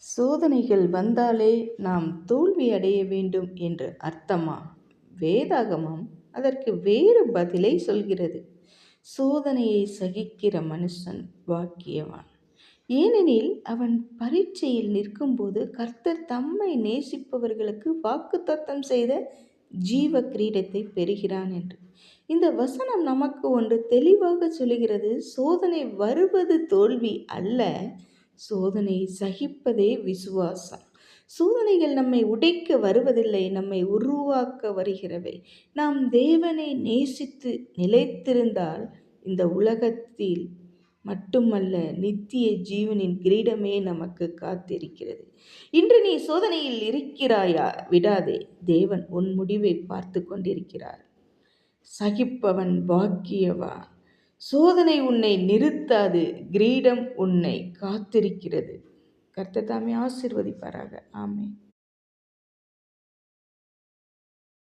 சோதனைகள் வந்தாலே நாம் தோல்வி அடைய வேண்டும் என்று அர்த்தமா? வேதாகமம் அதற்கு வேறு பதிலை சொல்கிறது. சோதனையை சகிக்கிற மனுஷன் பாக்கியவான். ஏனெனில் அவன் பரீட்சையில் நிற்கும்போது கர்த்தர் தம்மை நேசிப்பவர்களுக்கு வாக்குத்தத்தம் செய்த ஜீவ கிரீடத்தை பெறுகிறான் என்று. இந்த வசனம் நமக்கு ஒன்று தெளிவாக சொல்கிறது. சோதனை வருவது தோல்வி அல்ல, சோதனை சகிப்பதே விசுவாசம். சோதனைகள் நம்மை உடைக்க வருவதில்லை, நம்மை உருவாக்க வருகிறவை. நாம் தேவனை நேசித்து நிலைத்திருந்தால் இந்த உலகத்தில் மட்டுமல்ல, நித்திய ஜீவனின் கிரீடமே நமக்கு காத்திருக்கிறது. இன்று நீ சோதனையில் இருக்கிறாயா? விடாதே, தேவன் உன் முடிவை பார்த்து கொண்டிருக்கிறார். சகிப்பவன் பாக்கியவான். சோதனை உன்னை நிறுத்தாது, கிரீடம் உன்னை காத்திருக்கிறது. கர்த்தர் தாமே ஆசீர்வதிப்பாராக. ஆமென்.